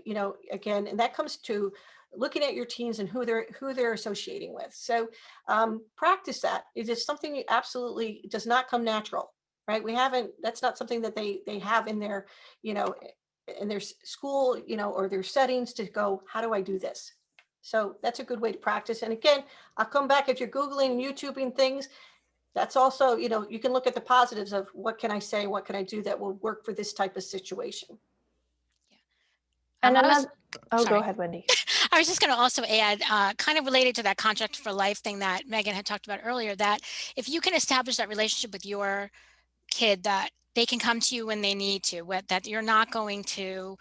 again, and that comes to looking at your teens and who they're associating with. So practice that. It is something that absolutely does not come natural. Right. That's not something that they have in their, in their school, or their settings to go, how do I do this? So that's a good way to practice. And again, I'll come back if you're Googling and YouTubing things. That's also, you can look at the positives of what can I say, what can I do that will work for this type of situation. Yeah. And Sorry. go ahead, Wendy. I was just going to also add, kind of related to that contract for life thing that Megan had talked about earlier, that if you can establish that relationship with your kid, that they can come to you when they need to, that you're not going to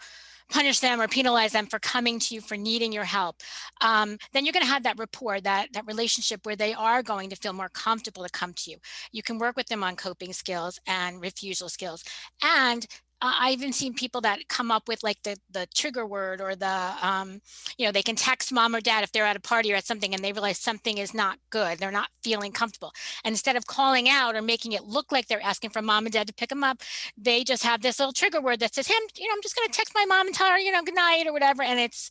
punish them or penalize them for coming to you for needing your help, then you're going to have that rapport, that relationship where they are going to feel more comfortable to come to you. You can work with them on coping skills and refusal skills. And I've even seen people that come up with like the trigger word or they can text mom or dad if they're at a party or at something and they realize something is not good. They're not feeling comfortable. And instead of calling out or making it look like they're asking for mom and dad to pick them up, they just have this little trigger word that says, hey, I'm just going to text my mom and tell her, good night or whatever. And it's,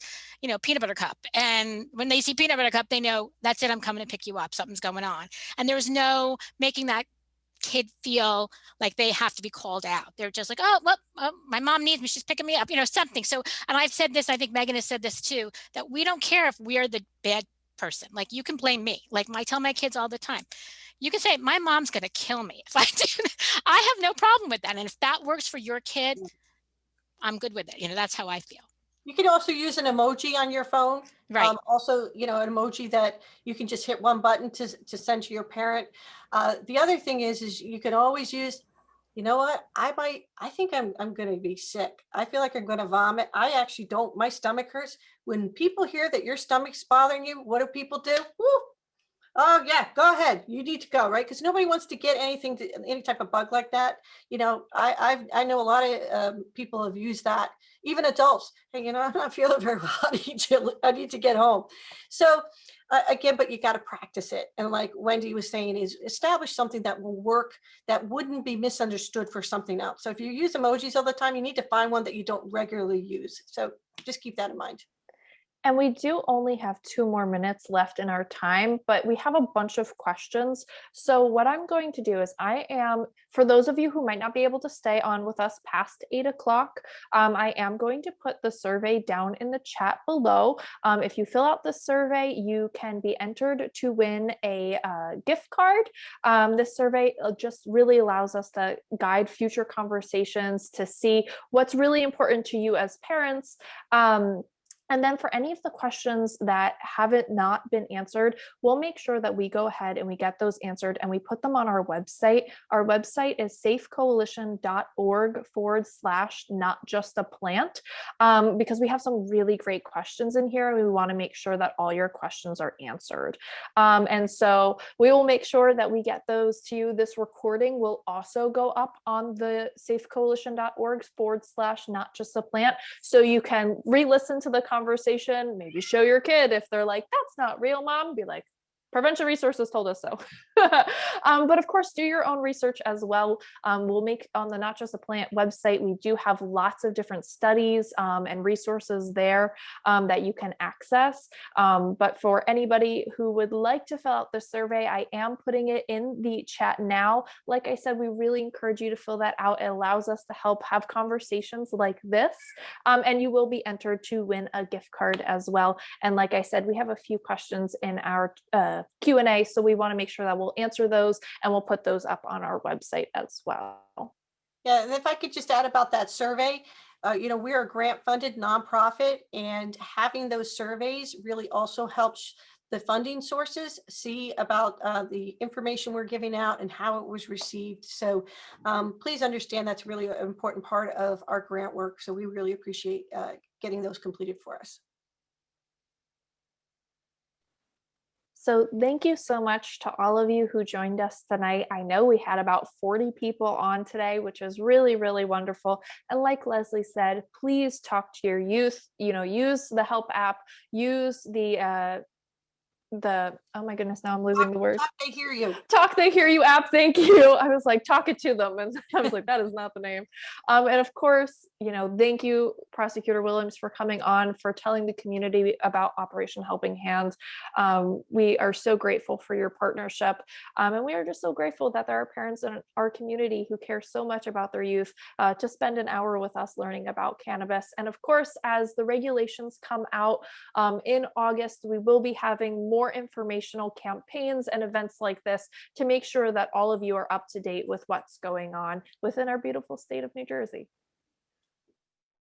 peanut butter cup. And when they see peanut butter cup, they know that's it. I'm coming to pick you up. Something's going on. And there's no making that kid feel like they have to be called out. They're just like, oh, well, my mom needs me. She's picking me up, something. So, and I've said this, I think Megan has said this too, that we don't care if we're the bad person. Like you can blame me. Like I tell my kids all the time, you can say, my mom's going to kill me if I do. I have no problem with that. And if that works for your kid, I'm good with it. That's how I feel. You can also use an emoji on your phone. Right. Also, an emoji that you can just hit one button to send to your parent. The other thing is you can always use, you know what, I think I'm going to be sick. I feel like I'm going to vomit. I actually don't, my stomach hurts. When people hear that your stomach's bothering you, what do people do? Woo! Oh yeah, go ahead. You need to go, right? Because nobody wants to get any type of bug like that. I know a lot of people have used that, even adults. Hey, I'm not feeling very well. I need to get home. So again, but you got to practice it. And like Wendy was saying, is establish something that will work, that wouldn't be misunderstood for something else. So if you use emojis all the time, you need to find one that you don't regularly use. So just keep that in mind. And we do only have 2 more minutes left in our time, but we have a bunch of questions. So what I'm going to do is for those of you who might not be able to stay on with us past 8 o'clock, I am going to put the survey down in the chat below. If you fill out the survey, you can be entered to win a gift card. This survey just really allows us to guide future conversations to see what's really important to you as parents. And then for any of the questions that haven't not been answered, we'll make sure that we go ahead and we get those answered and we put them on our website. Our website is safecoalition.org/notjustaplant, because we have some really great questions in here and we want to make sure that all your questions are answered. And so we will make sure that we get those to you. This recording will also go up on the safecoalition.org/notjustaplant. So you can re-listen to the conversation, maybe show your kid if they're like, that's not real, mom, be like, prevention resources told us so. But of course, do your own research as well. We'll make on the Not Just a Plant website, we do have lots of different studies and resources there that you can access. But for anybody who would like to fill out the survey, I am putting it in the chat now. Like I said, we really encourage you to fill that out. It allows us to help have conversations like this. And you will be entered to win a gift card as well. And like I said, we have a few questions in our Q&A, so we want to make sure that we'll answer those and we'll put those up on our website as well. Yeah, and if I could just add about that survey, we're a grant-funded nonprofit, and having those surveys really also helps the funding sources see about the information we're giving out and how it was received. So please understand that's really an important part of our grant work. So we really appreciate getting those completed for us. So thank you so much to all of you who joined us tonight. I know we had about 40 people on today, which is really, really wonderful. And like Leslie said, please talk to your youth, use the Help app, use the oh my goodness, now I'm losing the word. Talk, they hear you. Talk They Hear You app. Thank you. I was like, talk it to them. And I was like, that is not the name. And of course, thank you, Prosecutor Williams, for coming on, for telling the community about Operation Helping Hand. We are so grateful for your partnership. And we are just so grateful that there are parents in our community who care so much about their youth to spend an hour with us learning about cannabis. And of course, as the regulations come out in August, we will be having more informational campaigns and events like this to make sure that all of you are up to date with what's going on within our beautiful state of New Jersey.